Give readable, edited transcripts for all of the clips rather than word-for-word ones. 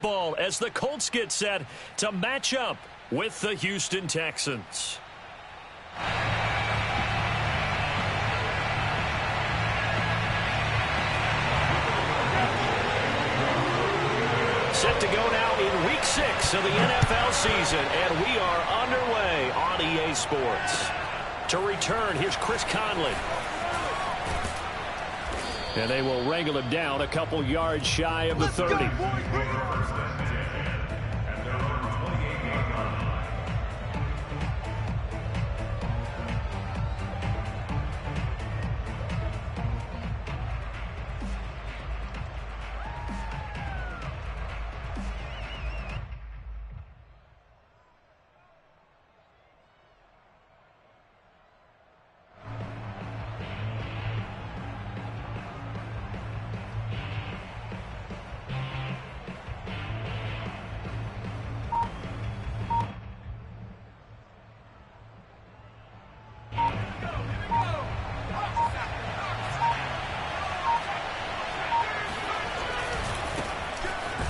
ball as the Colts get set to match up with the Houston Texans. Set to go now in Week 6 of the NFL season, and we are underway on EA Sports. To return, here's Chris Conley. And they will wrangle him down a couple yards shy of the 30.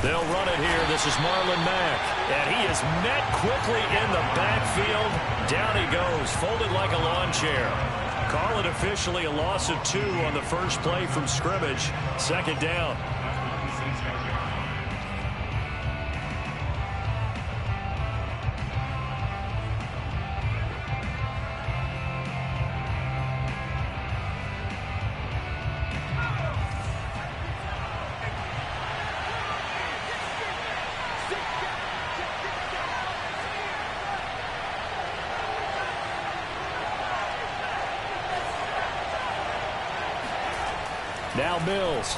They'll run it here. This is Marlon Mack. And he is met quickly in the backfield. Down he goes, folded like a lawn chair. Call it officially a loss of 2 on the first play from scrimmage. Second down. Now Mills.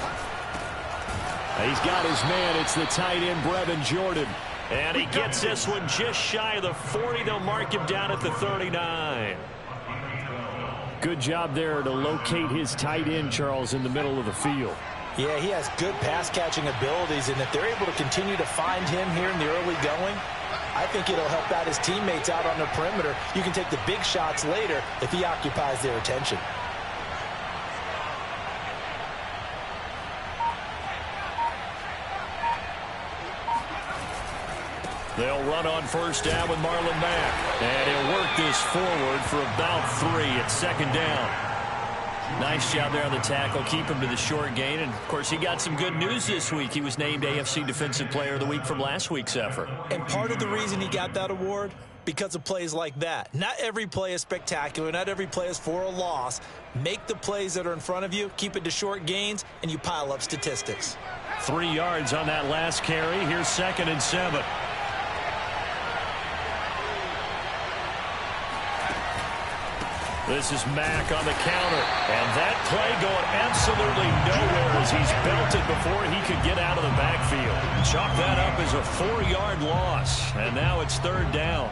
He's got his man. It's the tight end, Brevin Jordan. And he gets this one just shy of the 40. They'll mark him down at the 39. Good job there to locate his tight end, Charles, in the middle of the field. Yeah, he has good pass-catching abilities, and if they're able to continue to find him here in the early going, I think it'll help out his teammates out on the perimeter. You can take the big shots later if he occupies their attention. They'll run on first down with Marlon Mack. And he'll work this forward for about 3 at second down. Nice job there on the tackle. Keep him to the short gain. And, of course, he got some good news this week. He was named AFC Defensive Player of the Week from last week's effort. And part of the reason he got that award, because of plays like that. Not every play is spectacular. Not every play is for a loss. Make the plays that are in front of you, keep it to short gains, and you pile up statistics. 3 yards on that last carry. Here's 2nd and 7. This is Mack on the counter. And that play going absolutely nowhere as he's belted before he could get out of the backfield. Chalk that up as a 4-yard loss. And now it's 3rd down.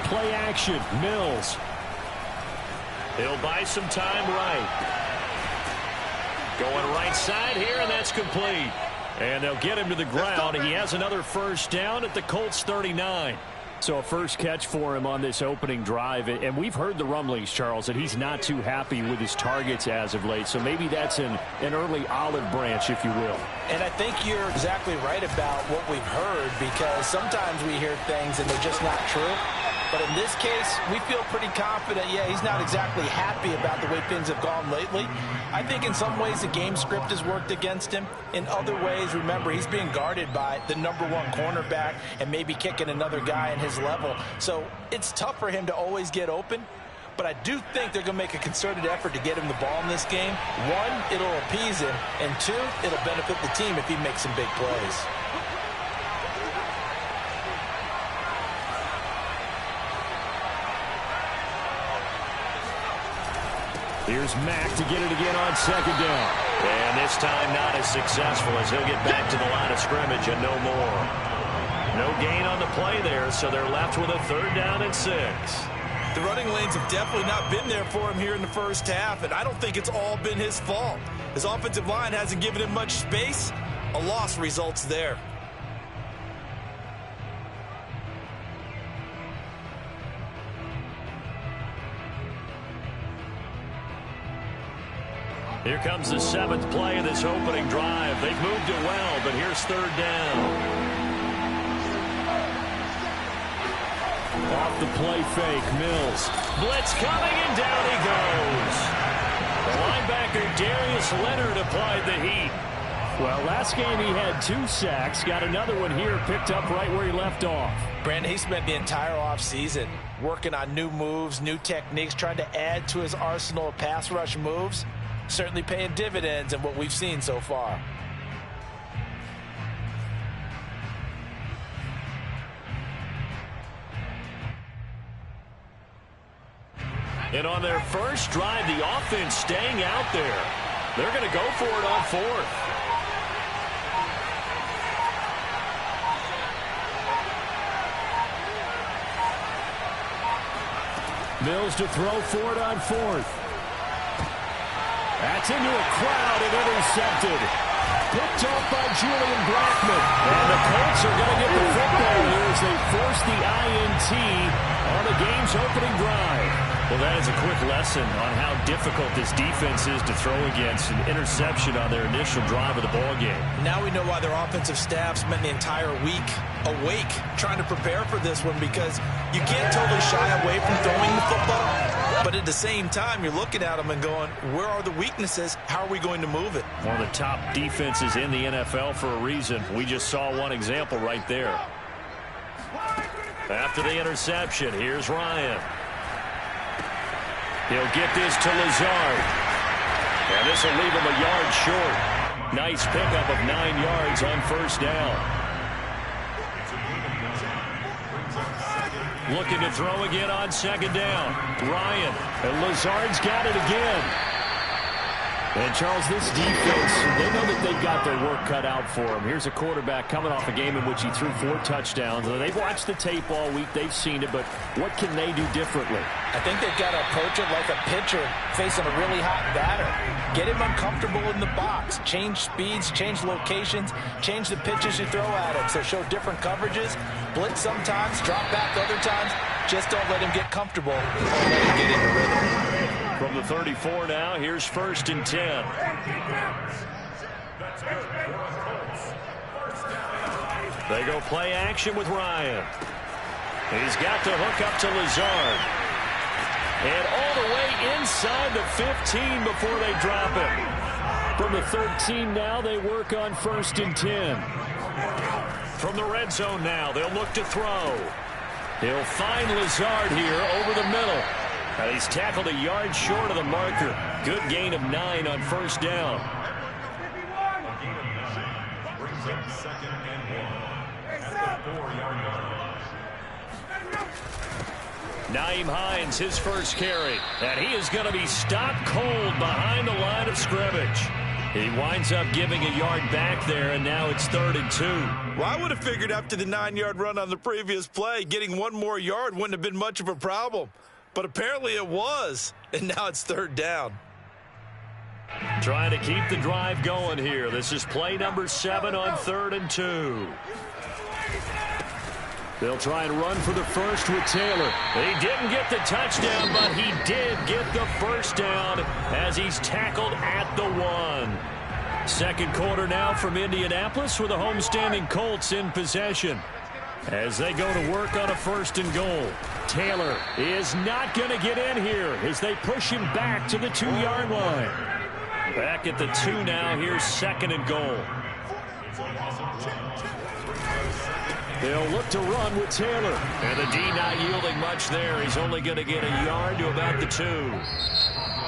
Play action, Mills. He'll buy some time right. Going right side here, and that's complete. And they'll get him to the ground. He has another first down at the Colts 39. So a first catch for him on this opening drive. And we've heard the rumblings, Charles, that he's not too happy with his targets as of late. So maybe that's an early olive branch, if you will. And I think you're exactly right about what we've heard, because sometimes we hear things and they're just not true. But in this case, we feel pretty confident. Yeah, he's not exactly happy about the way things have gone lately. I think in some ways the game script has worked against him. In other ways, remember, he's being guarded by the #1 cornerback and maybe kicking another guy in his level. So it's tough for him to always get open. But I do think they're going to make a concerted effort to get him the ball in this game. 1, it'll appease him. And 2, it'll benefit the team if he makes some big plays. Here's Mack to get it again on 2nd down. And this time not as successful as he'll get back to the line of scrimmage and no more. No gain on the play there, so they're left with a 3rd down and 6. The running lanes have definitely not been there for him here in the first half, and I don't think it's all been his fault. His offensive line hasn't given him much space. A loss results there. Here comes the 7th play of this opening drive. They've moved it well, but here's 3rd down. Off the play fake, Mills. Blitz coming, and down he goes. The linebacker Darius Leonard applied the heat. Well, last game he had 2 sacks. Got another one here, picked up right where he left off. Brandon, he spent the entire offseason working on new moves, new techniques, trying to add to his arsenal of pass rush moves. Certainly paying dividends in what we've seen so far. And on their first drive, the offense staying out there. They're going to go for it on 4th. Mills to throw for it on 4th. That's into a crowd and intercepted. Picked off by Julian Blackman. And the Colts are going to get the football here as they force the INT on the game's opening drive. Well, that is a quick lesson on how difficult this defense is to throw against. An interception on their initial drive of the ballgame. Now we know why their offensive staff spent the entire week awake trying to prepare for this one, because you can't totally shy away from throwing the football. But at the same time, you're looking at them and going, where are the weaknesses? How are we going to move it? One of the top defenses in the NFL for a reason. We just saw one example right there. After the interception, here's Ryan. He'll get this to Lazard. And this will leave him a yard short. Nice pickup of 9 yards on 1st down. Looking to throw again on 2nd down. Ryan. And Lazard's got it again. And, Charles, this defense, they know that they've got their work cut out for them. Here's a quarterback coming off a game in which he threw 4 touchdowns. They've watched the tape all week. They've seen it, but what can they do differently? I think they've got to approach it like a pitcher facing a really hot batter. Get him uncomfortable in the box. Change speeds, change locations, change the pitches you throw at him. So show different coverages, blitz sometimes, drop back other times. Just don't let him get comfortable. Don't let him get into rhythm. From the 34 now, here's 1st and 10. They go play action with Ryan. He's got the hook up to Lazard. And all the way inside the 15 before they drop it. From the 13 now, they work on 1st and 10. From the red zone now, they'll look to throw. He'll find Lazard here over the middle. And he's tackled a yard short of the marker. Good gain of 9 on 1st down. Nyheim Hines, his first carry. And he is going to be stopped cold behind the line of scrimmage. He winds up giving a yard back there, and now it's 3rd and 2. Well, I would have figured after the 9-yard run on the previous play, getting 1 more yard wouldn't have been much of a problem. But apparently it was, and now it's 3rd down. Trying to keep the drive going here. This is play number 7 on 3rd and 2. They'll try and run for the first with Taylor. He didn't get the touchdown, but he did get the first down as he's tackled at the 1. 2nd quarter now from Indianapolis with the homestanding Colts in possession. As they go to work on a 1st and goal. Taylor is not going to get in here as they push him back to the 2-yard line. Back at the 2 now. Here's 2nd and goal. They'll look to run with Taylor. And the D not yielding much there. He's only going to get a yard to about the 2.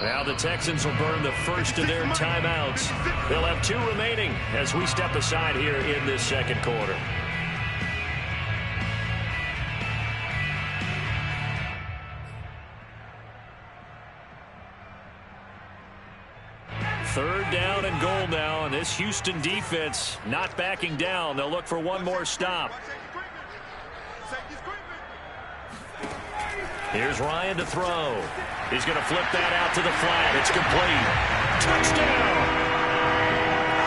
Now the Texans will burn the first of their timeouts. They'll have 2 remaining as we step aside here in this 2nd quarter. Third down and goal now, and this Houston defense not backing down. They'll look for one more stop. Here's Ryan to throw. He's going to flip that out to the flat. It's complete. Touchdown.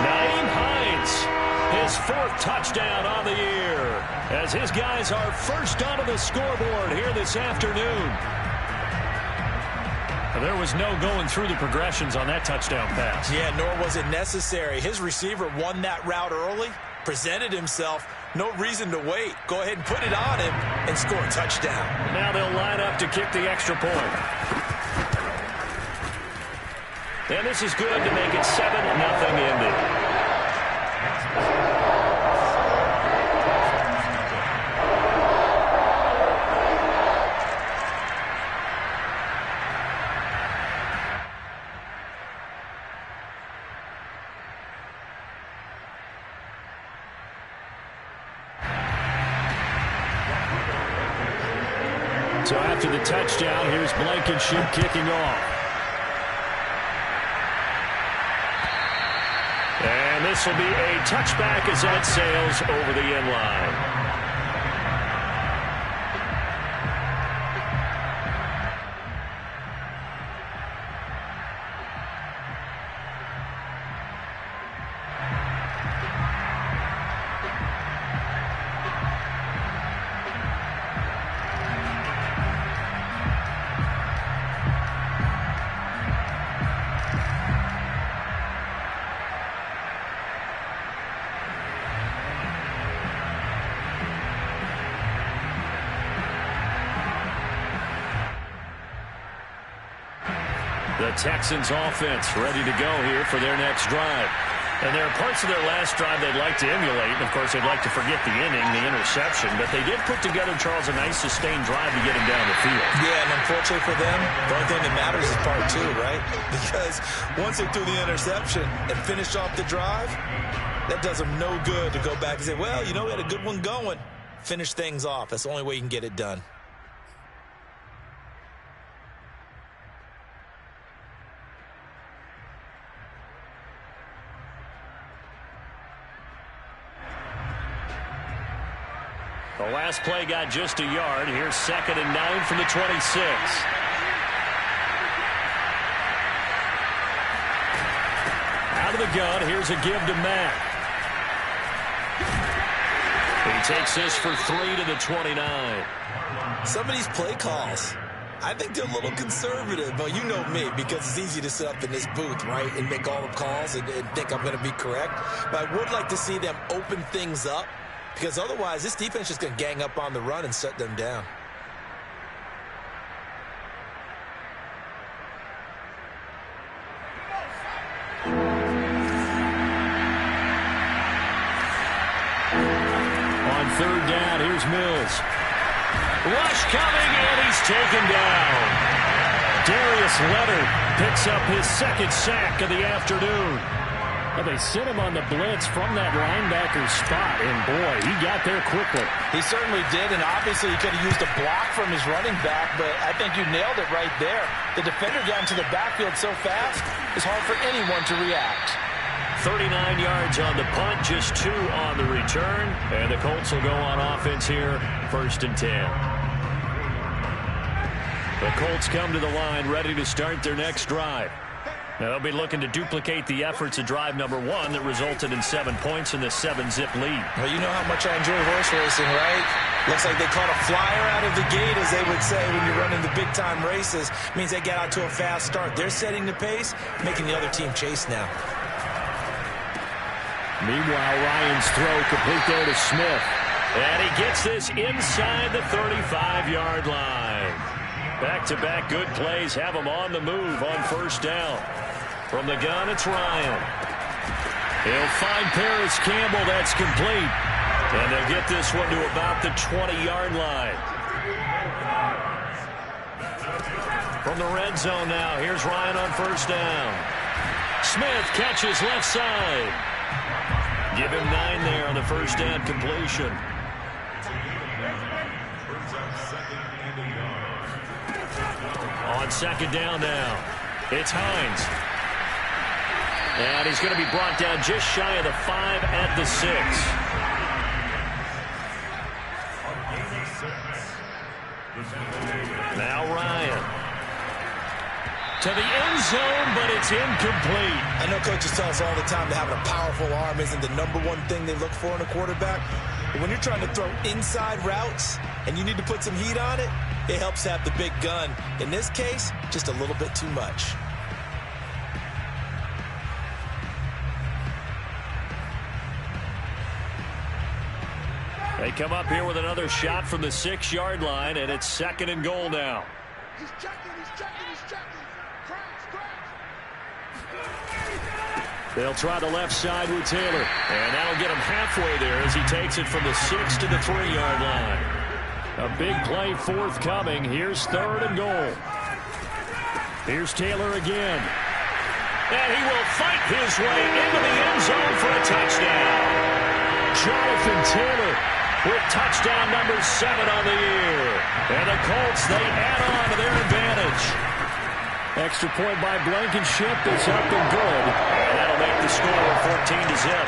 Nyheim Hines, his 4th touchdown on the year, as his guys are first onto the scoreboard here this afternoon. There was no going through the progressions on that touchdown pass. Yeah, nor was it necessary. His receiver won that route early, presented himself. No reason to wait. Go ahead and put it on him and score a touchdown. Now they'll line up to kick the extra point. And this is good to make it 7-0 Indy. So after the touchdown, here's Blankenship kicking off. And this will be a touchback as that sails over the end line. The Texans offense ready to go here for their next drive. And there are parts of their last drive they'd like to emulate. And, of course, they'd like to forget the inning, the interception. But they did put together, Charles, a nice sustained drive to get him down the field. Yeah, and unfortunately for them, the only thing that matters is part 2, right? Because once they threw the interception and finished off the drive, that does them no good to go back and say, well, you know, we had a good one going. Finish things off. That's the only way you can get it done. The last play got just a yard. Here's 2nd and 9 from the 26. Out of the gun, here's a give to Mack. He takes this for 3 to the 29. Some of these play calls, I think they're a little conservative. But you know me, because it's easy to sit up in this booth, right, and make all the calls and think I'm going to be correct. But I would like to see them open things up, because otherwise this defense is going to gang up on the run and shut them down. On 3rd down, here's Mills. Rush coming, and he's taken down. Darius Leonard picks up his 2nd sack of the afternoon. Well, they sent him on the blitz from that linebacker spot, and boy, he got there quickly. He certainly did, and obviously he could have used a block from his running back, but I think you nailed it right there. The defender got into the backfield so fast, it's hard for anyone to react. 39 yards on the punt, just 2 on the return, and the Colts will go on offense here, 1st and 10. The Colts come to the line, ready to start their next drive. Now, they'll be looking to duplicate the efforts of drive number 1 that resulted in 7 points in the 7-zip lead. Well, you know how much I enjoy horse racing, right? Looks like they caught a flyer out of the gate, as they would say when you're running the big-time races. Means they get out to a fast start. They're setting the pace, making the other team chase now. Meanwhile, Ryan's throw complete there to Smith. And he gets this inside the 35-yard line. Back-to-back good plays have him on the move on 1st down. From the gun, it's Ryan. He'll find Paris Campbell. That's complete. And they'll get this one to about the 20-yard line. From the red zone now, here's Ryan on 1st down. Smith catches left side. Give him 9 there on the 1st down completion. On 2nd down now, it's Hines. And he's going to be brought down just shy of the 5 at the 6. Now Ryan. To the end zone, but it's incomplete. I know coaches tell us all the time that having a powerful arm isn't the #1 thing they look for in a quarterback. But when you're trying to throw inside routes and you need to put some heat on it, it helps to have the big gun. In this case, just a little bit too much. They come up here with another shot from the 6-yard line, and it's 2nd and goal now. He's checking. They'll try the left side with Taylor. And that'll get him halfway there as he takes it from the 6 to the 3-yard line. A big play forthcoming. Here's 3rd and goal. Here's Taylor again. And he will fight his way into the end zone for a touchdown. Jonathan Taylor with touchdown number 7 on the year. And the Colts, they add on to their advantage. Extra point by Blankenship. It's up and good. And that'll make the score 14-0.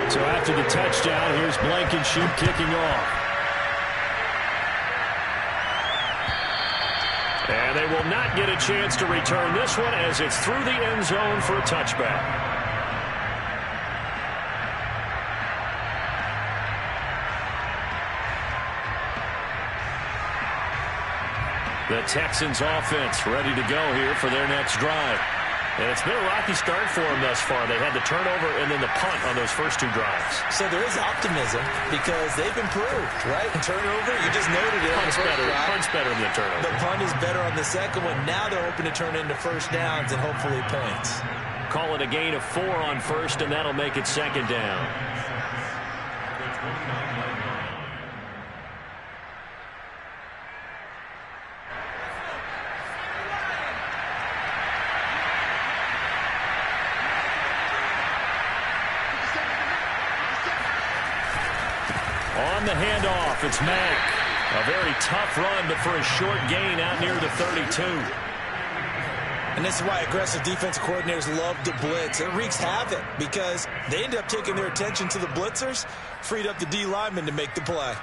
So after the touchdown, here's Blankenship kicking off. And they will not get a chance to return this one as it's through the end zone for a touchback. The Texans offense ready to go here for their next drive. And it's been a rocky start for them thus far. They had the turnover and then the punt on those first 2 drives. So there is optimism because they've improved, right? Turnover, you just noted it. Punt's better than the turnover. The punt is better on the second one. Now they're hoping to turn into first downs and hopefully points. Call it a gain of 4 on first, and that'll make it 2nd down. On the handoff, it's Mack. A very tough run, but for a short gain out near the 32. And this is why aggressive defensive coordinators love to blitz. It wreaks havoc because they end up taking their attention to the blitzers, freed up the D lineman to make the play.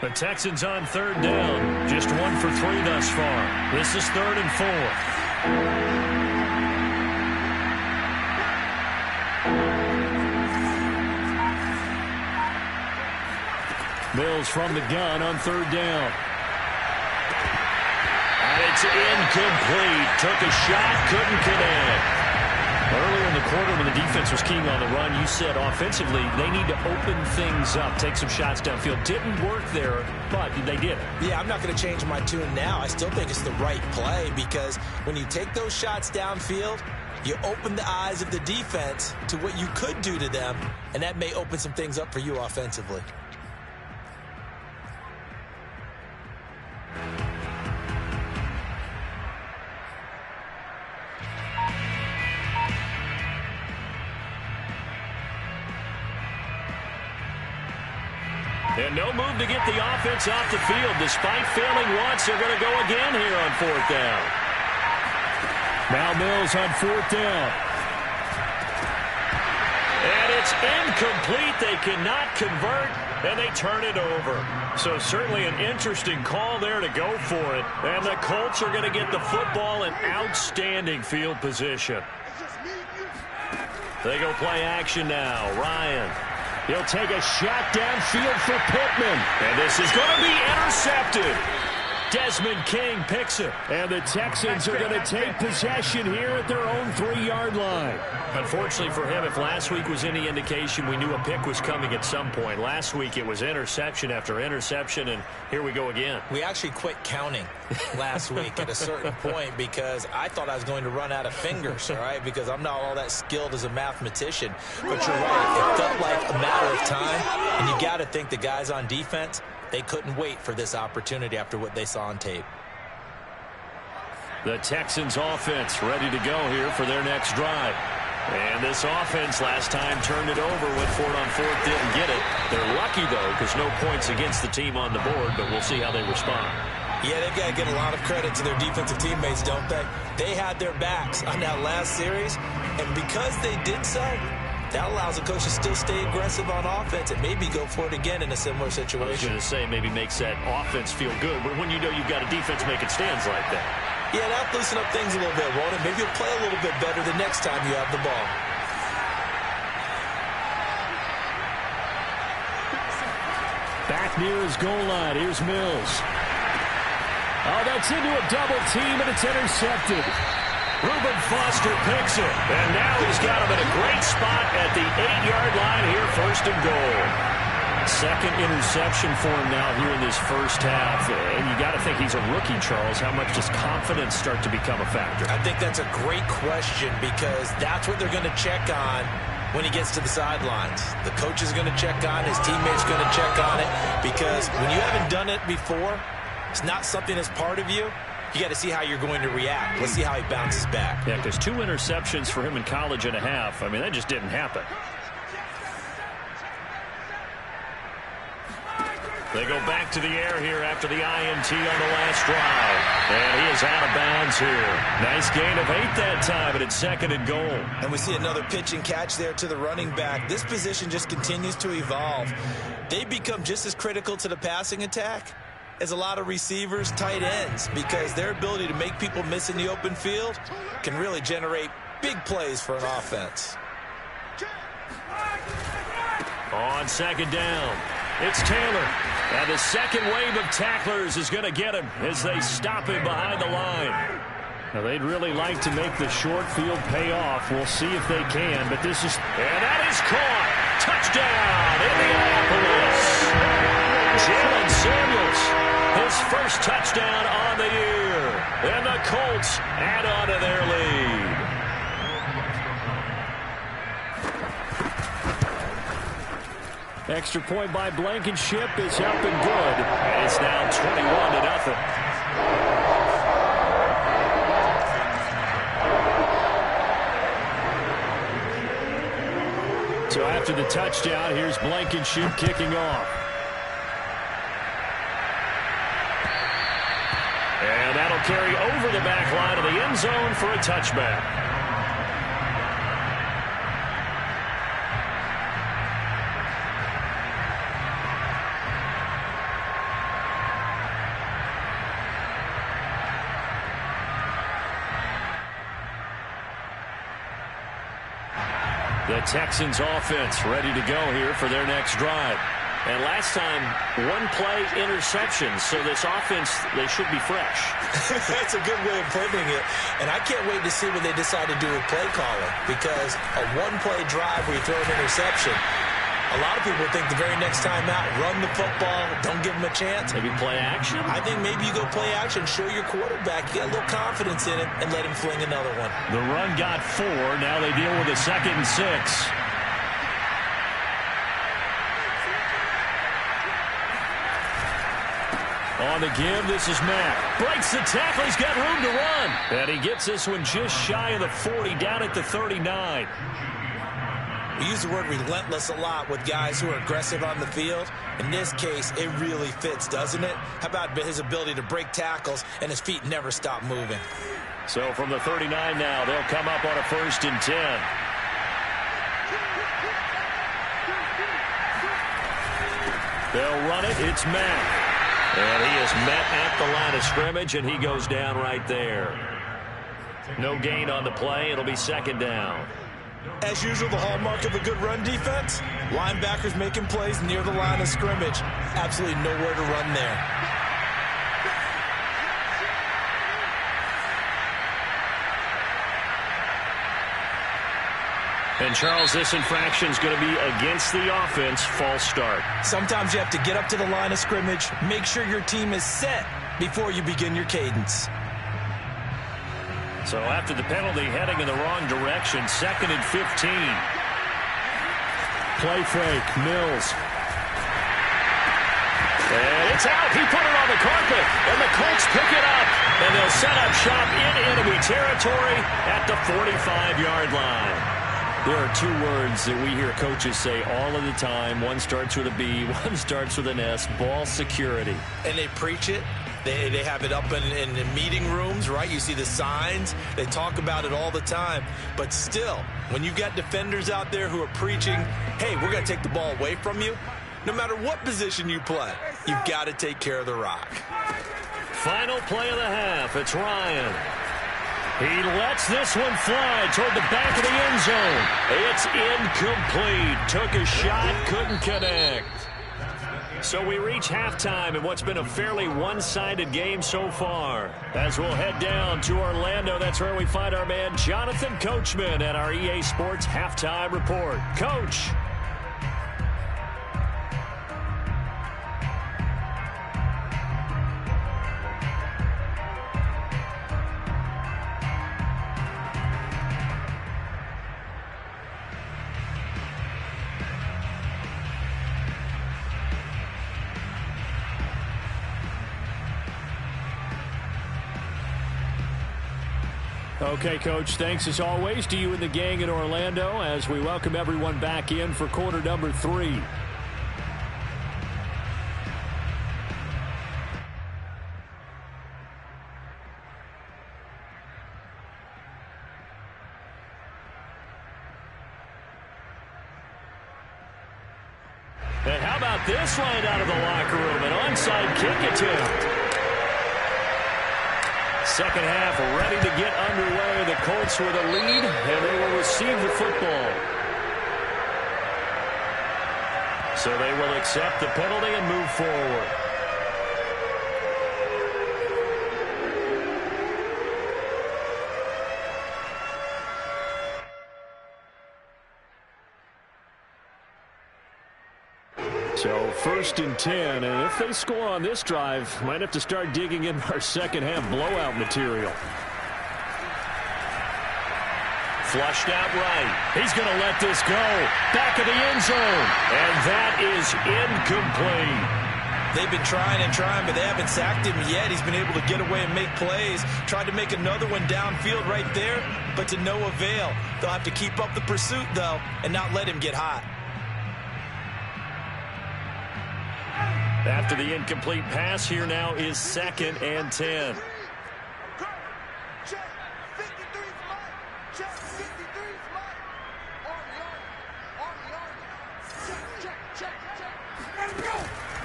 The Texans on 3rd down. Just 1 for 3 thus far. This is 3rd and 4. Mills from the gun on 3rd down. And it's incomplete. Took a shot, couldn't connect. Earlier in the quarter when the defense was keying on the run, you said offensively they need to open things up, take some shots downfield. Didn't work there, but they did. Yeah, I'm not going to change my tune now. I still think it's the right play because when you take those shots downfield, you open the eyes of the defense to what you could do to them, and that may open some things up for you offensively. And no move to get the offense off the field. Despite failing once, they're going to go again here on 4th down. Now Mills on 4th down. And it's incomplete. They cannot convert, and they turn it over. So certainly an interesting call there to go for it. And the Colts are going to get the football in outstanding field position. They go play action now. Ryan. He'll take a shot downfield for Pittman. And this is going to be intercepted. Desmond King picks it. And the Texans are going to take possession here at their own 3-yard line. Unfortunately for him, if last week was any indication, we knew a pick was coming at some point. Last week it was interception after interception, and here we go again. We actually quit counting last week at a certain point because I thought I was going to run out of fingers, all right, because I'm not all that skilled as a mathematician. But you're right. It felt like a matter of time, and you got to think the guys on defense, They couldn't wait for this opportunity after what they saw on tape. The Texans offense ready to go here for their next drive. And this offense last time turned it over, went for it on fourth, didn't get it. They're lucky, though, because no points against the team on the board, but we'll see how they respond. Yeah, they've got to get a lot of credit to their defensive teammates, don't they? They had their backs on that last series, and because they did so, that allows the coach to still stay aggressive on offense and maybe go for it again in a similar situation. I was going to say maybe makes that offense feel good, but when you know you've got a defense making stands like that. Yeah, that'll loosen up things a little bit, won't it? Maybe you'll play a little bit better the next time you have the ball. Back near his goal line. Here's Mills. Oh, that's into a double team, and it's intercepted. Reuben Foster picks it, and now he's got him in a great spot at the 8-yard line here, first and goal. Second interception for him now here in this first half. And you got to think he's a rookie, Charles. How much does confidence start to become a factor? I think that's a great question because that's what they're going to check on when he gets to the sidelines. The coach is going to check on, his teammates going to check on it, because when you haven't done it before, it's not something that's part of you. You got to see how you're going to react. Let's see how he bounces back. Yeah, because 2 interceptions for him in college and a half. I mean, that just didn't happen. They go back to the air here after the INT on the last drive. And he is out of bounds here. Nice gain of 8 that time, and it's second and goal. And we see another pitch and catch there to the running back. This position just continues to evolve. They become just as critical to the passing attack as a lot of receivers, tight ends, because their ability to make people miss in the open field can really generate big plays for an offense. On second down, it's Taylor. And the second wave of tacklers is going to get him as they stop him behind the line. Now, they'd really like to make the short field pay off. We'll see if they can, but this is... And that is caught. Touchdown, Indianapolis. Jalen Samuels, his first touchdown on the year. And the Colts add on to their lead. Extra point by Blankenship is up and good. And it's now 21-0. So after the touchdown, here's Blankenship kicking off. And that'll carry over the back line of the end zone for a touchback. The Texans offense ready to go here for their next drive. And last time, 1-play interception. So this offense, they should be fresh. That's a good way of putting it. And I can't wait to see what they decide to do with play calling. Because a 1-play drive where you throw an interception, a lot of people think the very next time out, run the football, don't give them a chance. Maybe play action? I think maybe you go play action, show your quarterback, you got a little confidence in it, and let him fling another one. The run got 4. Now they deal with a 2nd and 6. On the give, this is Mack. Breaks the tackle, he's got room to run. And he gets this one just shy of the 40, down at the 39. We use the word relentless a lot with guys who are aggressive on the field. In this case, it really fits, doesn't it? How about his ability to break tackles and his feet never stop moving? So from the 39 now, they'll come up on a 1st and 10. They'll run it. It's Mack. And he is met at the line of scrimmage, and he goes down right there. No gain on the play. It'll be 2nd down. As usual, the hallmark of a good run defense, linebackers making plays near the line of scrimmage. Absolutely nowhere to run there. And, Charles, this infraction is going to be against the offense. False start. Sometimes you have to get up to the line of scrimmage, make sure your team is set before you begin your cadence. So after the penalty, heading in the wrong direction, 2nd and 15. Play fake, Mills. And it's out. He put it on the carpet. And the Colts pick it up. And they'll set up shop in enemy territory at the 45-yard line. There are two words that we hear coaches say all of the time. One starts with a B, one starts with an S. Ball security. And they preach it. They have it up in meeting rooms, right? You see the signs. They talk about it all the time. But still, when you got defenders out there who are preaching, hey, we're going to take the ball away from you, no matter what position you play, you've got to take care of the rock. Final play of the half. It's Ryan. He lets this one fly toward the back of the end zone. It's incomplete. Took a shot, couldn't connect. So we reach halftime in what's been a fairly one-sided game so far. As we'll head down to Orlando, that's where we find our man Jonathan Coachman at our EA Sports Halftime Report. Coach. Okay, Coach, thanks as always to you and the gang in Orlando as we welcome everyone back in for quarter number 3. And how about this line out of the locker room? An onside kick attempt. Second half ready to get underway. The Colts with a lead, and they will receive the football. So they will accept the penalty and move forward. So 1st and 10, and if they score on this drive, might have to start digging in our second half blowout material. Flushed out right. He's going to let this go. Back of the end zone. And that is incomplete. They've been trying and trying, but they haven't sacked him yet. He's been able to get away and make plays. Tried to make another one downfield right there, but to no avail. They'll have to keep up the pursuit, though, and not let him get hot. After the incomplete pass, here now is 2nd and 10.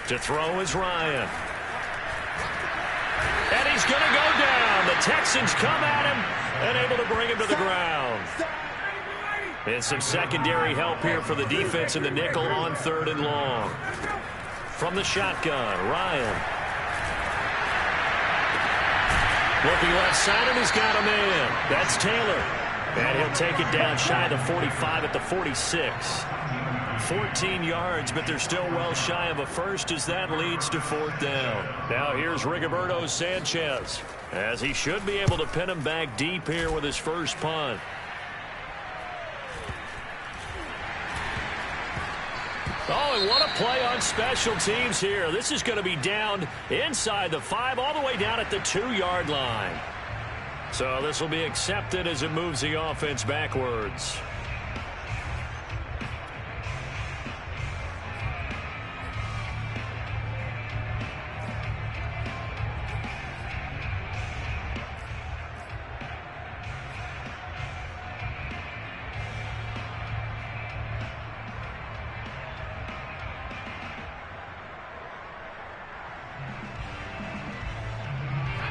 To throw is Ryan. And he's going to go down. The Texans come at him and able to bring him to the ground. And some secondary help here for the defense in the nickel on 3rd and long. From the shotgun, Ryan. Looking left side, and he's got a man. That's Taylor. And he'll take it down shy of the 45 at the 46. 14 yards, but they're still well shy of a first as that leads to 4th down. Now here's Rigoberto Sanchez, as he should be able to pin him back deep here with his first punt. Oh, and what a play on special teams here. This is going to be down inside the 5, all the way down at the 2-yard line. So this will be accepted as it moves the offense backwards.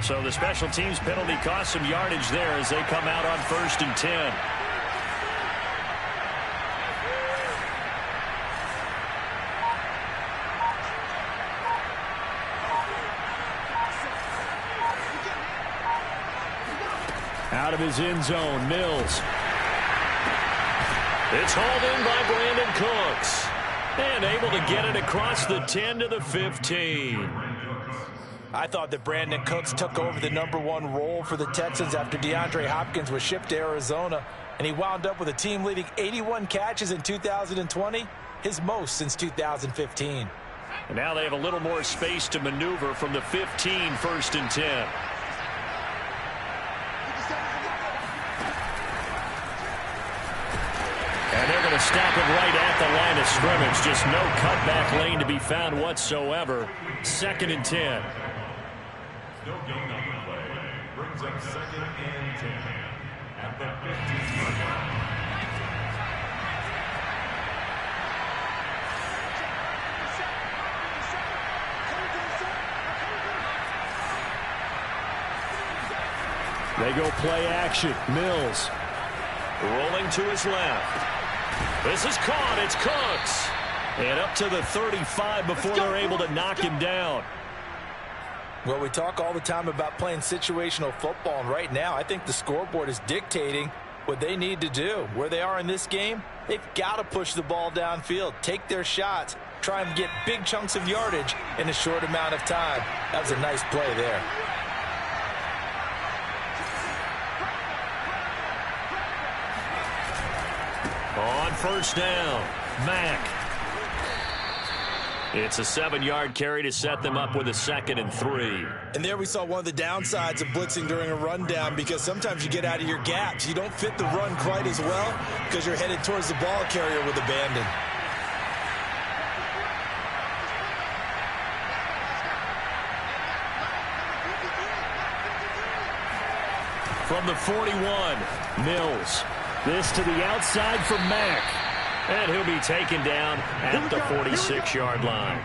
So the special teams penalty cost some yardage there as they come out on 1st and 10. Out of his end zone, Mills. It's hauled in by Brandon Cooks. And able to get it across the 10 to the 15. I thought that Brandon Cooks took over the #1 role for the Texans after DeAndre Hopkins was shipped to Arizona, and he wound up with a team-leading 81 catches in 2020, his most since 2015. And now they have a little more space to maneuver from the 15, 1st and 10. And they're going to stop it right at the line of scrimmage. Just no cutback lane to be found whatsoever. 2nd and 10. Still game number play. Brings up 2nd and 10 at the 15-yard line. They go play action. Mills rolling to his left. This is caught. It's Cooks. And up to the 35 before they're able to knock him down. Well, we talk all the time about playing situational football, and right now I think the scoreboard is dictating what they need to do. Where they are in this game, they've got to push the ball downfield, take their shots, try and get big chunks of yardage in a short amount of time. That was a nice play there. On 1st down, Mack. It's a 7-yard carry to set them up with a 2nd and 3. And there we saw one of the downsides of blitzing during a rundown, because sometimes you get out of your gaps. You don't fit the run quite as well because you're headed towards the ball carrier with abandon. From the 41, Mills. This to the outside for Mack. And he'll be taken down at the 46-yard line.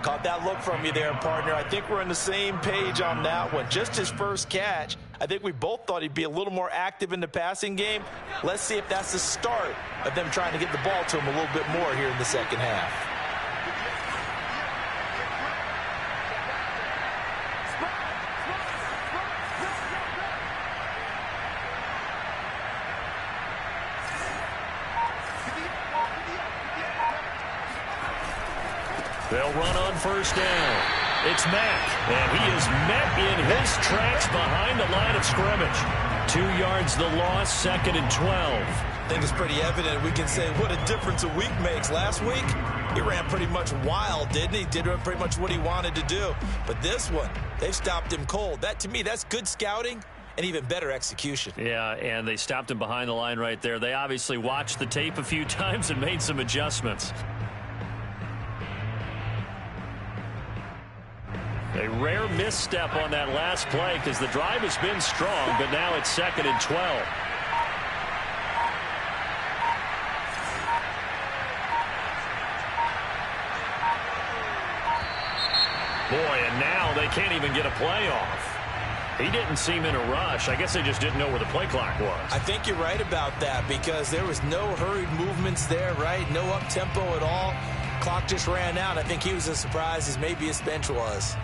Caught that look from you there, partner. I think we're on the same page on that one. Just his first catch. I think we both thought he'd be a little more active in the passing game. Let's see if that's the start of them trying to get the ball to him a little bit more here in the second half. They'll run on 1st down. It's Mack, and he is met in his tracks behind the line of scrimmage. 2 yards the loss, 2nd and 12. I think it's pretty evident. We can say what a difference a week makes. Last week, he ran pretty much wild, didn't he? Did pretty much what he wanted to do. But this one, they've stopped him cold. That, to me, that's good scouting and even better execution. Yeah, and they stopped him behind the line right there. They obviously watched the tape a few times and made some adjustments. A rare misstep on that last play because the drive has been strong, but now it's 2nd and 12. Boy, and now they can't even get a play off. He didn't seem in a rush. I guess they just didn't know where the play clock was. I think you're right about that because there was no hurried movements there, right? No up-tempo at all. Clock just ran out. I think he was as surprised as maybe his bench was.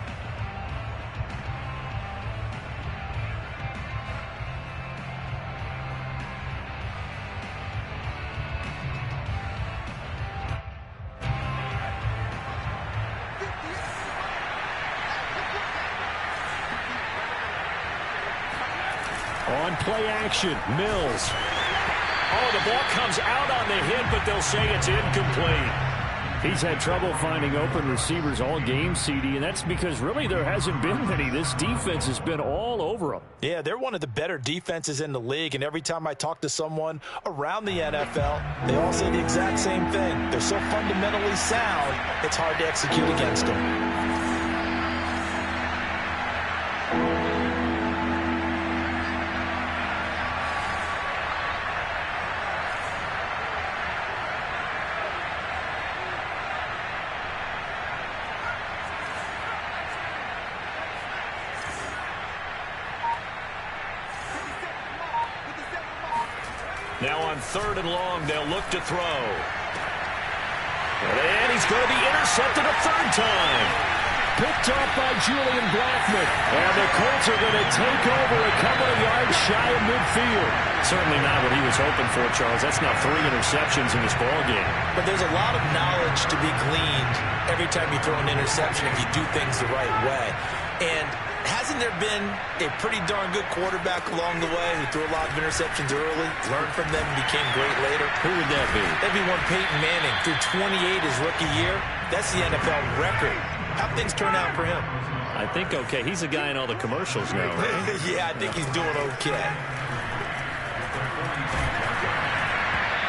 On play action, Mills. Oh, the ball comes out on the hit, but they'll say it's incomplete. He's had trouble finding open receivers all game, CD, and that's because really there hasn't been many. This defense has been all over them. Yeah, they're one of the better defenses in the league, and every time I talk to someone around the NFL, they all say the exact same thing. They're so fundamentally sound, it's hard to execute against them. Now on 3rd and long, they'll look to throw. And he's going to be intercepted a 3rd time. Picked off by Julian Blackman. And the Colts are going to take over a couple of yards shy of midfield. Certainly not what he was hoping for, Charles. That's now 3 interceptions in this ballgame. But there's a lot of knowledge to be gleaned every time you throw an interception if you do things the right way. And has hasn't there been a pretty darn good quarterback along the way who threw a lot of interceptions early, learned from them, and became great later? Who would that be? That'd be one Peyton Manning. Threw 28 his rookie year. That's the NFL record. How'd things turn out for him? I think okay. He's a guy in all the commercials now, right? Yeah, I think he's doing okay.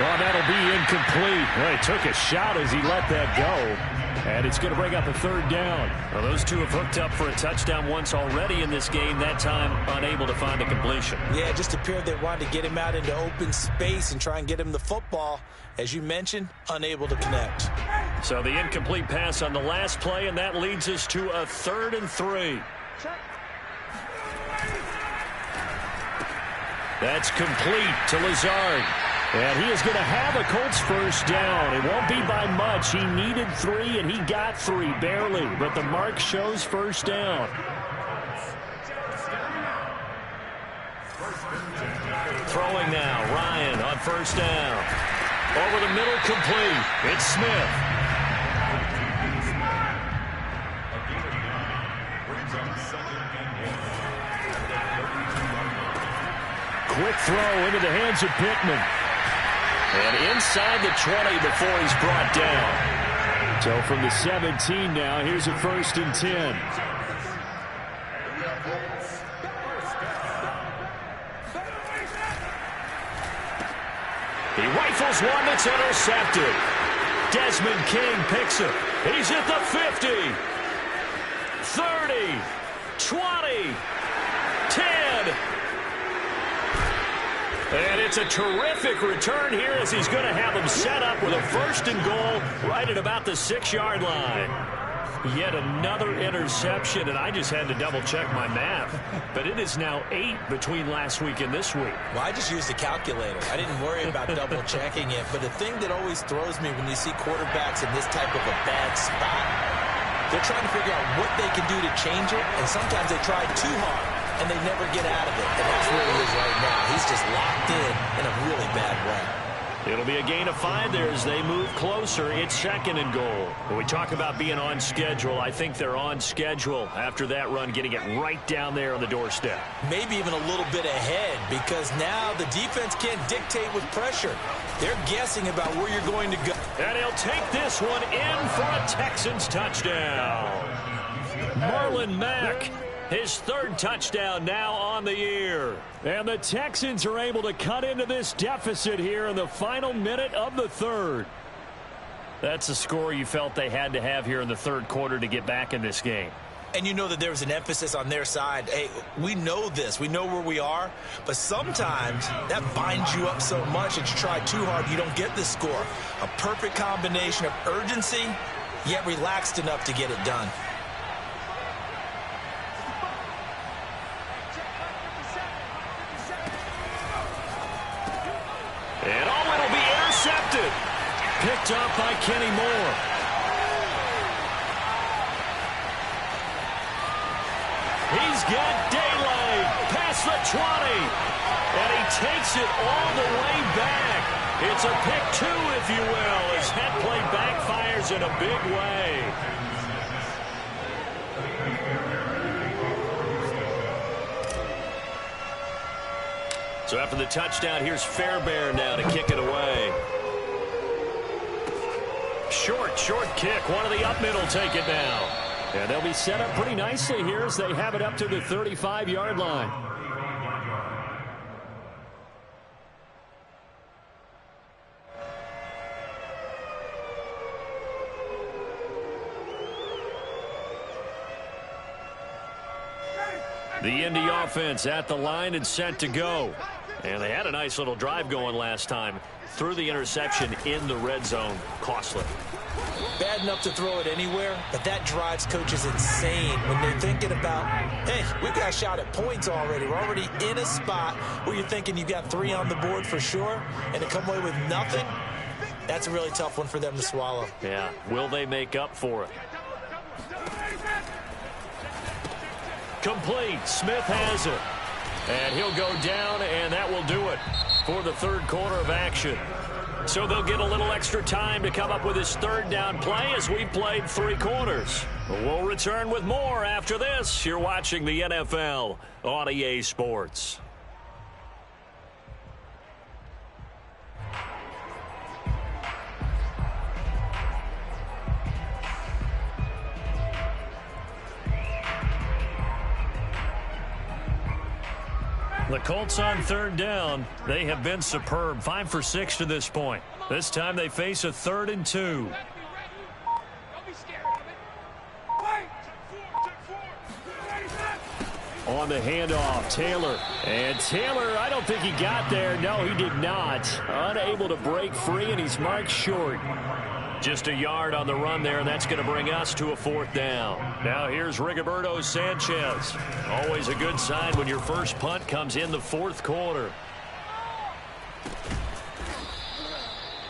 Well, that'll be incomplete. Well, he took a shot as he let that go. And it's going to bring up a third down. Well, those two have hooked up for a touchdown once already in this game. That time, unable to find a completion. Yeah, it just appeared they wanted to get him out into open space and try and get him the football. As you mentioned, unable to connect. So the incomplete pass on the last play, and that leads us to a 3rd and 3. That's complete to Lazard. And he is going to have a Colts first down. It won't be by much. He needed 3, and he got 3, barely. But the mark shows first down. Throwing now, Ryan on first down. Over the middle, complete. It's Smith. Quick throw into the hands of Pittman. And inside the 20 before he's brought down. So from the 17 now, here's a 1st and 10. He rifles one that's intercepted. Desmond King picks it. He's at the 50. 30. 20. 10. And it's a terrific return here as he's going to have him set up with a 1st and goal right at about the 6-yard line. Yet another interception, and I just had to double-check my math. But it is now 8 between last week and this week. Well, I just used the calculator. I didn't worry about double-checking it. But the thing that always throws me when you see quarterbacks in this type of a bad spot, they're trying to figure out what they can do to change it, and sometimes they try too hard, and they never get out of it. And that's where he is right now. He's just locked in a really bad way. It'll be a gain of 5 there as they move closer. It's 2nd and goal. When we talk about being on schedule, I think they're on schedule after that run, getting it right down there on the doorstep. Maybe even a little bit ahead, because now the defense can't dictate with pressure. They're guessing about where you're going to go. And he'll take this one in for a Texans touchdown. Marlon Mack, his 3rd touchdown now on the year. And the Texans are able to cut into this deficit here in the final minute of the 3rd. That's a score you felt they had to have here in the 3rd quarter to get back in this game. And you know that there was an emphasis on their side. Hey, we know this. We know where we are. But sometimes that binds you up so much that you try too hard, you don't get the score. A perfect combination of urgency, yet relaxed enough to get it done. And it'll be intercepted. Picked up by Kenny Moore. He's got daylight past the 20. And he takes it all the way back. It's a pick 2, if you will, as that play backfires in a big way. So after the touchdown, here's Fairbairn now to kick it away. Short kick. One of the up middle take it now. And they'll be set up pretty nicely here as they have it up to the 35-yard line. The Indy offense at the line and set to go. And they had a nice little drive going last time. Threw the interception in the red zone. Costly. Bad enough to throw it anywhere, but that drives coaches insane when they're thinking about, hey, we've got a shot at points already. We're already in a spot where you're thinking you've got 3 on the board for sure, and to come away with nothing, that's a really tough one for them to swallow. Yeah, will they make up for it? Complete. Smith has it. And he'll go down, and that will do it for the 3rd quarter of action. So they'll get a little extra time to come up with his third down play as we've played 3 quarters. We'll return with more after this. You're watching the NFL on EA Sports. The Colts on third down. They have been superb. 5 for 6 to this point. This time they face a 3rd and 2. On the handoff, Taylor. And Taylor, I don't think he got there. No, he did not. Unable to break free, and he's marked short. Just a yard on the run there, and that's going to bring us to a 4th down. Now here's Rigoberto Sanchez. Always a good sign when your first punt comes in the 4th quarter.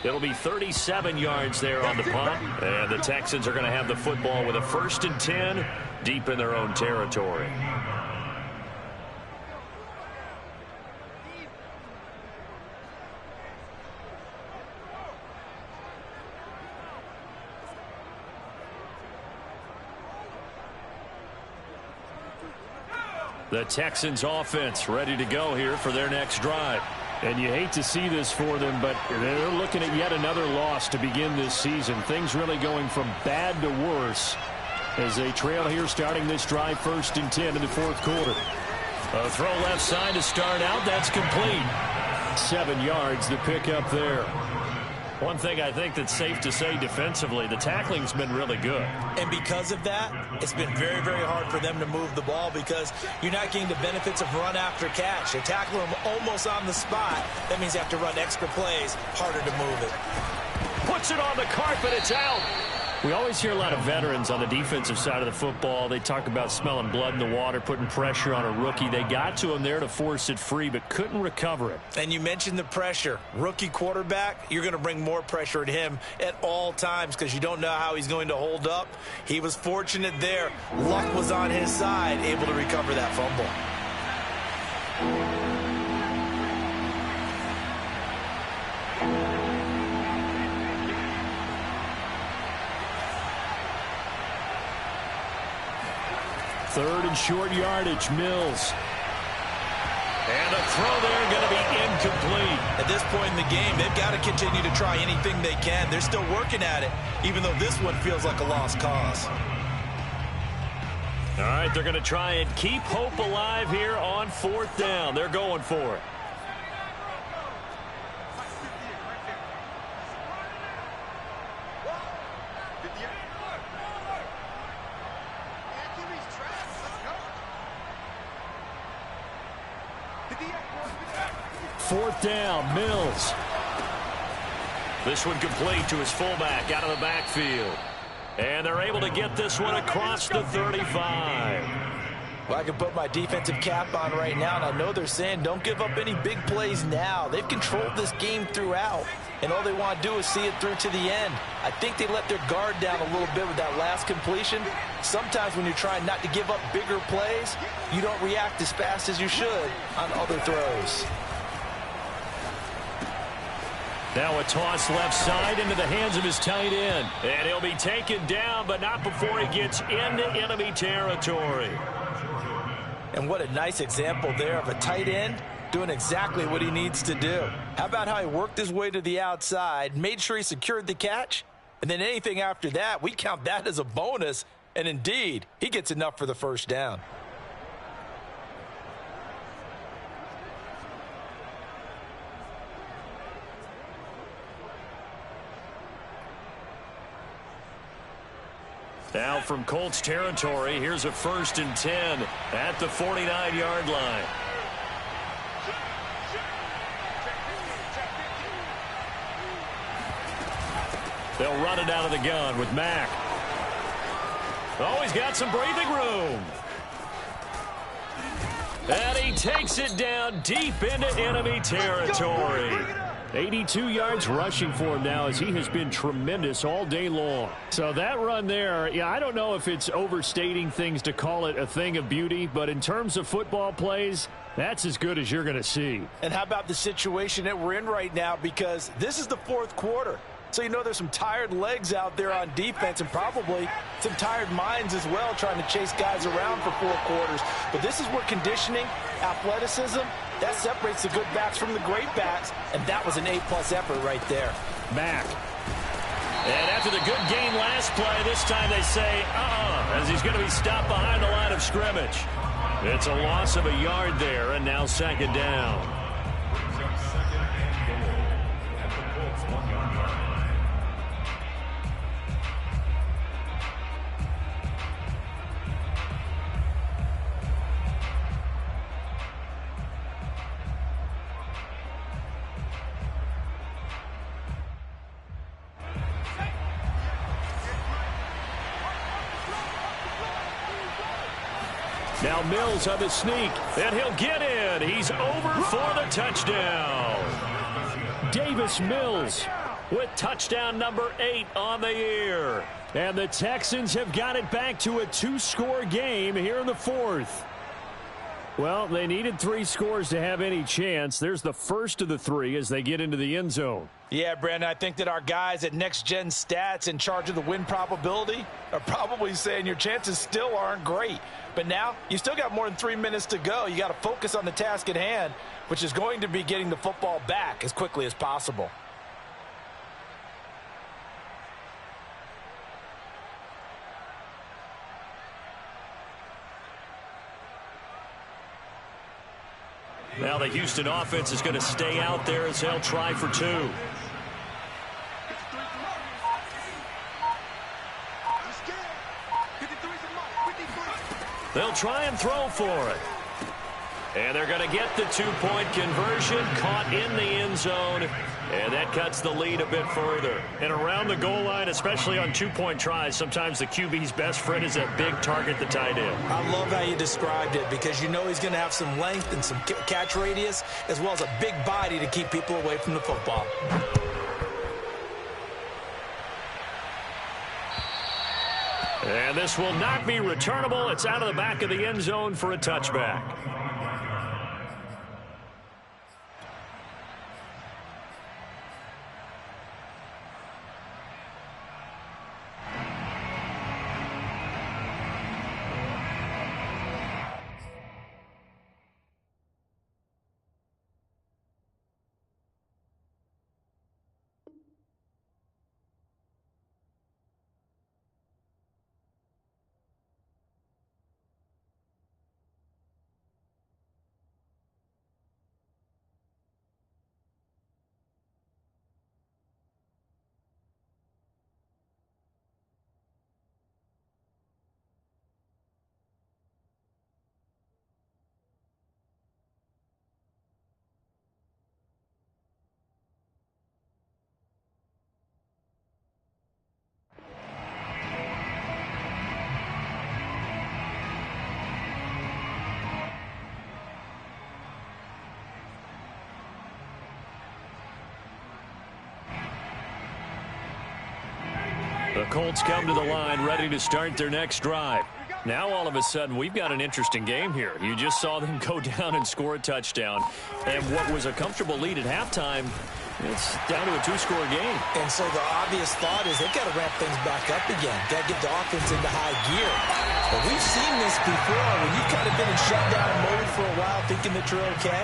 It'll be 37 yards there on the punt, and the Texans are going to have the football with a 1st and 10 deep in their own territory. The Texans offense ready to go here for their next drive. And you hate to see this for them, but they're looking at yet another loss to begin this season. Things really going from bad to worse as they trail here starting this drive 1st and 10 in the 4th quarter. A throw left side to start out. That's complete. 7 yards the pick up there. One thing I think that's safe to say defensively, the tackling's been really good. And because of that, it's been very, very hard for them to move the ball because you're not getting the benefits of run after catch. They tackle them almost on the spot. That means you have to run extra plays, harder to move it. Puts it on the carpet, it's out. We always hear a lot of veterans on the defensive side of the football. They talk about smelling blood in the water, putting pressure on a rookie. They got to him there to force it free, but couldn't recover it. And you mentioned the pressure. Rookie quarterback, you're going to bring more pressure at him at all times because you don't know how he's going to hold up. He was fortunate there. Luck was on his side, able to recover that fumble. Third and short yardage, Mills. And a throw there going to be incomplete. At this point in the game, they've got to continue to try anything they can. They're still working at it, even though this one feels like a lost cause. All right, they're going to try and keep hope alive here on 4th down. They're going for it. Fourth down, Mills. This one complete to his fullback out of the backfield. And they're able to get this one across the 35. Well, I can put my defensive cap on right now, and I know they're saying don't give up any big plays now. They've controlled this game throughout, and all they want to do is see it through to the end. I think they let their guard down a little bit with that last completion. Sometimes when you're trying not to give up bigger plays, you don't react as fast as you should on other throws. Now a toss left side into the hands of his tight end. And he'll be taken down, but not before he gets into enemy territory. And what a nice example there of a tight end doing exactly what he needs to do. How about how he worked his way to the outside, made sure he secured the catch, and then anything after that, we count that as a bonus. And indeed, he gets enough for the first down. Now from Colts territory, here's a 1st and 10 at the 49-yard line. They'll run it out of the gun with Mack. Oh, he's got some breathing room. And he takes it down deep into enemy territory. 82 yards rushing for him now as he has been tremendous all day long. So that run there, yeah, I don't know if it's overstating things to call it a thing of beauty, but in terms of football plays, that's as good as you're going to see. And how about the situation that we're in right now, because this is the fourth quarter. So you know there's some tired legs out there on defense and probably some tired minds as well trying to chase guys around for 4 quarters. But this is where conditioning, athleticism, that separates the good backs from the great backs, and that was an A-plus effort right there. Back. And after the good gain last play, this time they say, as he's going to be stopped behind the line of scrimmage. It's a loss of a yard there, and now second down. Second and goal at the Colts 1-yard line. Now Mills on the sneak, and he'll get in. He's over for the touchdown. Davis Mills with touchdown number 8 on the year. And the Texans have got it back to a 2-score game here in the 4th. Well, they needed 3 scores to have any chance. There's the first of the 3 as they get into the end zone. Yeah, Brandon, I think that our guys at Next Gen Stats in charge of the win probability are probably saying your chances still aren't great. But now you still got more than 3 minutes to go. You got to focus on the task at hand, which is going to be getting the football back as quickly as possible. Now the Houston offense is going to stay out there as they'll try for 2. They'll try and throw for it. And they're going to get the 2-point conversion, caught in the end zone, and that cuts the lead a bit further. And around the goal line, especially on 2-point tries, sometimes the QB's best friend is that big target, the tight end. I love how you described it, because you know he's going to have some length and some catch radius, as well as a big body to keep people away from the football. And this will not be returnable. It's out of the back of the end zone for a touchback. The Colts come to the line ready to start their next drive. Now all of a sudden we've got an interesting game here. You just saw them go down and score a touchdown. And what was a comfortable lead at halftime, it's down to a 2-score game. And so the obvious thought is they've got to ramp things back up again. Got to get the offense into high gear. But we've seen this before when you've kind of been in shutdown mode for a while thinking that you're okay.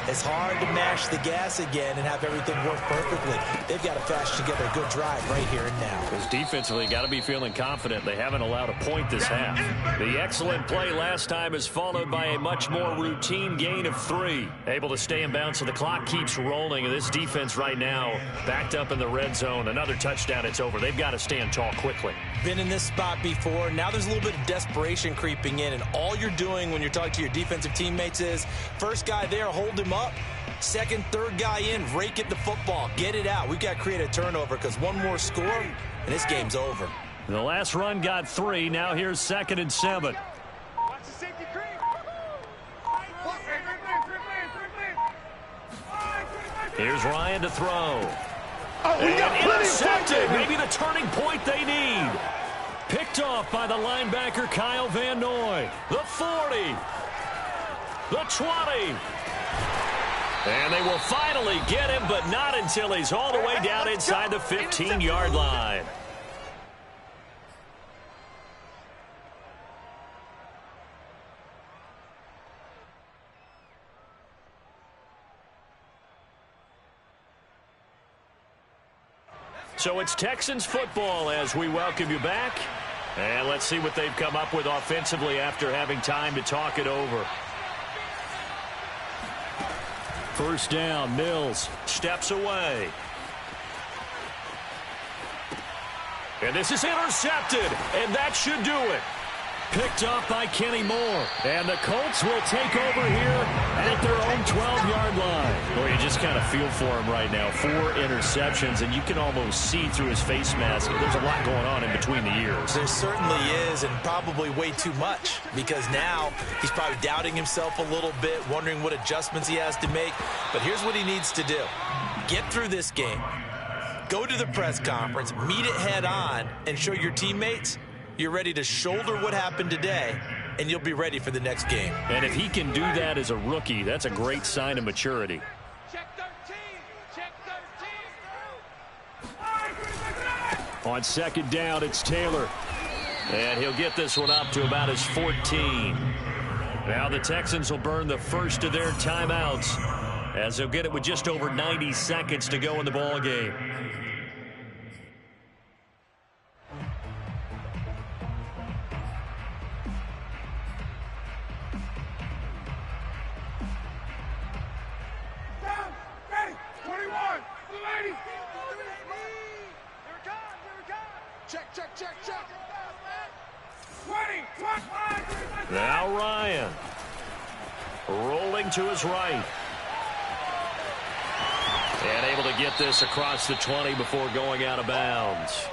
It's hard to mash the gas again and have everything work perfectly. They've got to patch together a good drive right here and now. Because defensively, got to be feeling confident. They haven't allowed a point this half. The excellent play last time is followed by a much more routine gain of 3. Able to stay in bounds, so the clock keeps rolling. And this defense right now backed up in the red zone. Another touchdown, it's over. They've got to stand tall quickly. Been in this spot before. Now there's a little bit of desperation creeping in. And all you're doing when you're talking to your defensive teammates is, first guy there, hold him up. Second, third guy in, rake at the football. Get it out. We've got to create a turnover because one more score, and this game's over. The last run got 3. Now here's 2nd and 7. Here's Ryan to throw. Oh, we got plenty of intercepted. Maybe the turning point they need. Picked off by the linebacker Kyle Van Noy. The 40. The 20. And they will finally get him, but not until he's all the way down inside the 15-yard line. So it's Texans football as we welcome you back. And let's see what they've come up with offensively after having time to talk it over. First down, Mills steps away. And this is intercepted, and that should do it. Picked off by Kenny Moore. And the Colts will take over here at their own 12-yard line. Well, you just kind of feel for him right now. 4 interceptions, and you can almost see through his face mask. There's a lot going on in between the ears. There certainly is, and probably way too much, because now he's probably doubting himself a little bit, wondering what adjustments he has to make. But here's what he needs to do. Get through this game. Go to the press conference, meet it head on, and show your teammates you're ready to shoulder what happened today, and you'll be ready for the next game. And if he can do that as a rookie, that's a great sign of maturity. Check 13. Check 13. On second down, it's Taylor. And he'll get this one up to about his 14. Now the Texans will burn the first of their timeouts as they'll get it with just over 90 seconds to go in the ball game. Now Ryan rolling to his right. And able to get this across the 20 before going out of bounds.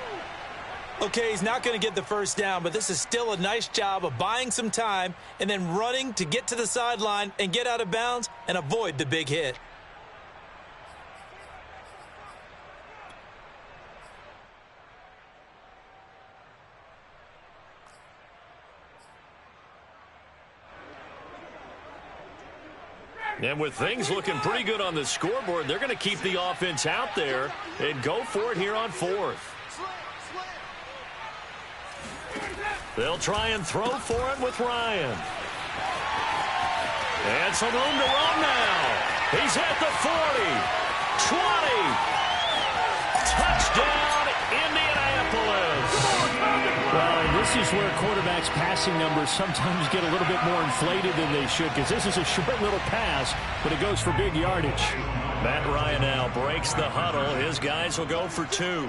Okay, he's not going to get the first down, but this is still a nice job of buying some time and then running to get to the sideline and get out of bounds and avoid the big hit. And with things looking pretty good on the scoreboard, they're going to keep the offense out there and go for it here on 4th. They'll try and throw for it with Ryan. And some room to run now. He's at the 40, 20. Touchdown, Indianapolis. Well, and this is where quarterbacks' passing numbers sometimes get a little bit more inflated than they should, because this is a short little pass, but it goes for big yardage. Matt Ryan now breaks the huddle. His guys will go for 2.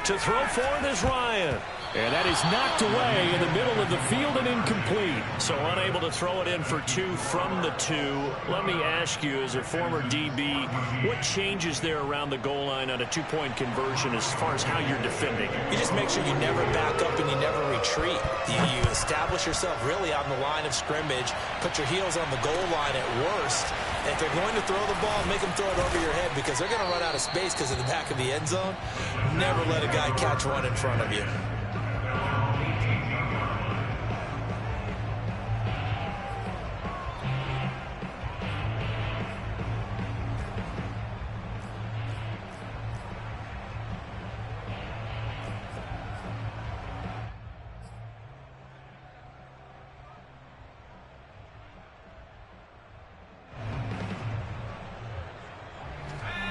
To throw for it is Ryan. And that is knocked away in the middle of the field and incomplete. So unable to throw it in for 2 from the 2. Let me ask you, as a former DB, what changes there around the goal line on a 2-point conversion as far as how you're defending? You just make sure you never back up and you never retreat. You establish yourself really on the line of scrimmage, put your heels on the goal line at worst. And if they're going to throw the ball, make them throw it over your head, because they're going to run out of space because of the back of the end zone. Never let a guy catch one in front of you.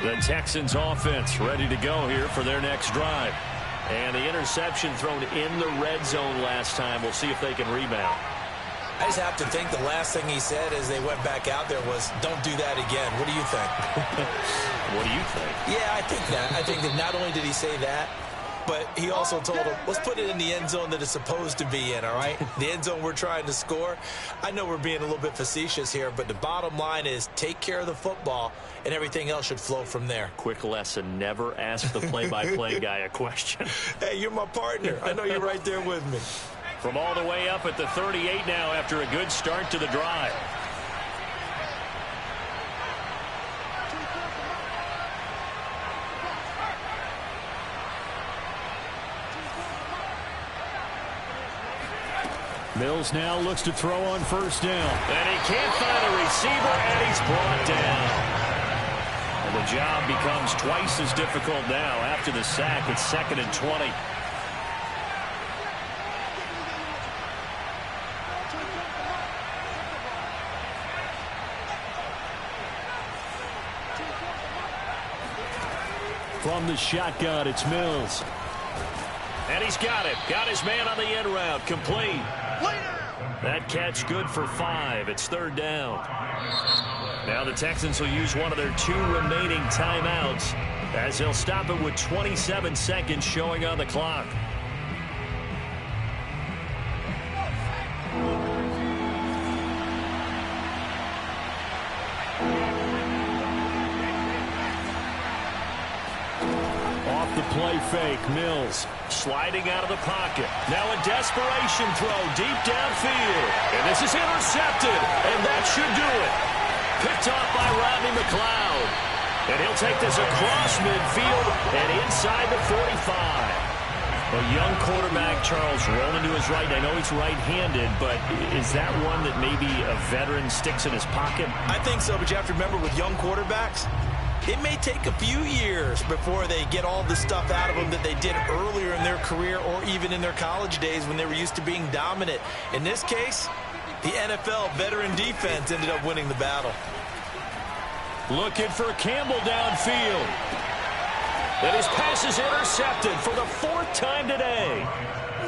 The Texans offense ready to go here for their next drive. And the interception thrown in the red zone last time. We'll see if they can rebound. I just have to think the last thing he said as they went back out there was, don't do that again. What do you think? What do you think? Yeah, I think that. I think that not only did he say that, but he also told him, let's put it in the end zone that it's supposed to be in, all right? The end zone we're trying to score. I know we're being a little bit facetious here, but the bottom line is take care of the football, and everything else should flow from there. Quick lesson, never ask the play-by-play guy a question. Hey, you're my partner. I know you're right there with me. From all the way up at the 38 now after a good start to the drive. Mills now looks to throw on first down. And he can't find a receiver, and he's brought down. And the job becomes twice as difficult now after the sack. It's 2nd and 20. From the shotgun, it's Mills. And he's got it. Got his man on the end route. Complete. That catch good for 5. It's 3rd down. Now the Texans will use one of their 2 remaining timeouts as they'll stop it with 27 seconds showing on the clock. The play fake, Mills sliding out of the pocket. Now a desperation throw deep downfield. And this is intercepted, and that should do it. Picked off by Rodney McLeod. And he'll take this across midfield and inside the 45. A young quarterback, Charles, rolling to his right. I know he's right-handed, but is that one that maybe a veteran sticks in his pocket? I think so, but you have to remember with young quarterbacks, it may take a few years before they get all the stuff out of them that they did earlier in their career or even in their college days when they were used to being dominant. In this case, the NFL veteran defense ended up winning the battle. Looking for Campbell downfield. And his pass is intercepted for the 4th time today.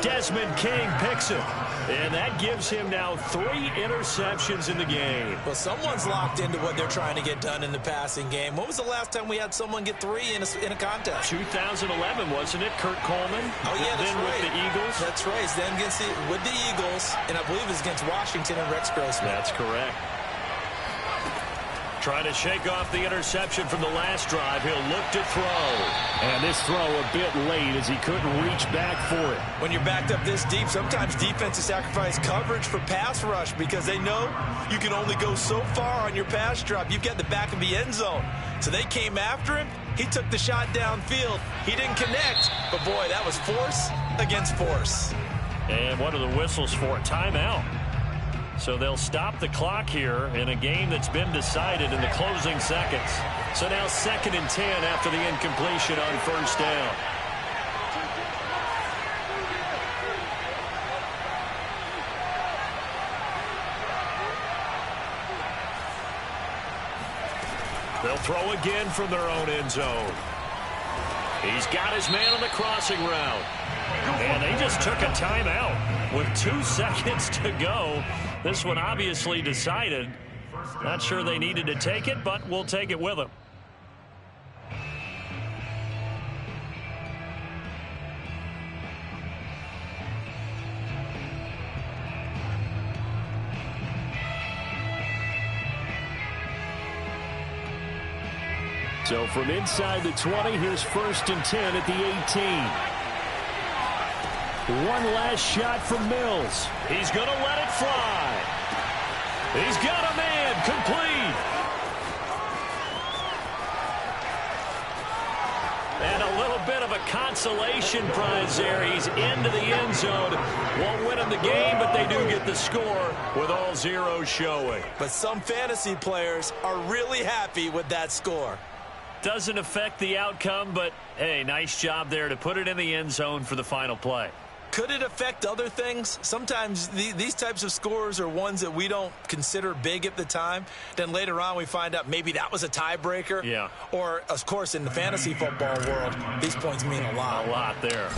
Desmond King picks it. And that gives him now 3 interceptions in the game. Well, someone's locked into what they're trying to get done in the passing game. When was the last time we had someone get 3 in a contest? 2011, wasn't it? Kurt Coleman. Oh, yeah, that's then right. With the Eagles. That's right. Then with the Eagles, and I believe it was against Washington and Rex Grossman. That's correct. Trying to shake off the interception from the last drive. He'll look to throw. And this throw a bit late as he couldn't reach back for it. When you're backed up this deep, sometimes defenses sacrifice coverage for pass rush because they know you can only go so far on your pass drop. You've got the back of the end zone. So they came after him. He took the shot downfield. He didn't connect. But, boy, that was force against force. And what are the whistles for? Timeout. So they'll stop the clock here in a game that's been decided in the closing seconds. So now 2nd and 10 after the incompletion on first down. They'll throw again from their own end zone. He's got his man on the crossing route. And they just took a timeout with 2 seconds to go. This one obviously decided. Not sure they needed to take it, but we'll take it with them. So from inside the 20, here's 1st and 10 at the 18. One last shot from Mills. He's going to let it fly. He's got a man complete. And a little bit of a consolation prize there. He's into the end zone. Won't win him the game, but they do get the score with all zeros showing. But some fantasy players are really happy with that score. Doesn't affect the outcome, but, hey, nice job there to put it in the end zone for the final play. Could it affect other things? Sometimes these types of scores are ones that we don't consider big at the time. Then later on we find out maybe that was a tiebreaker. Yeah. Or, of course, in the fantasy football world, these points mean a lot. A lot there.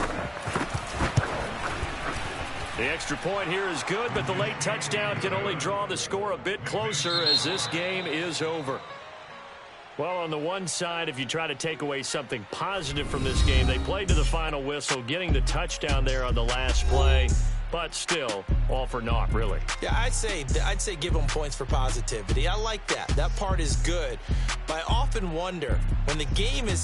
The extra point here is good, but the late touchdown can only draw the score a bit closer as this game is over. Well, on the one side, if you try to take away something positive from this game, they played to the final whistle, getting the touchdown there on the last play, but still, all for naught, really. Yeah, I'd say give them points for positivity. I like that. That part is good. But I often wonder, when the game is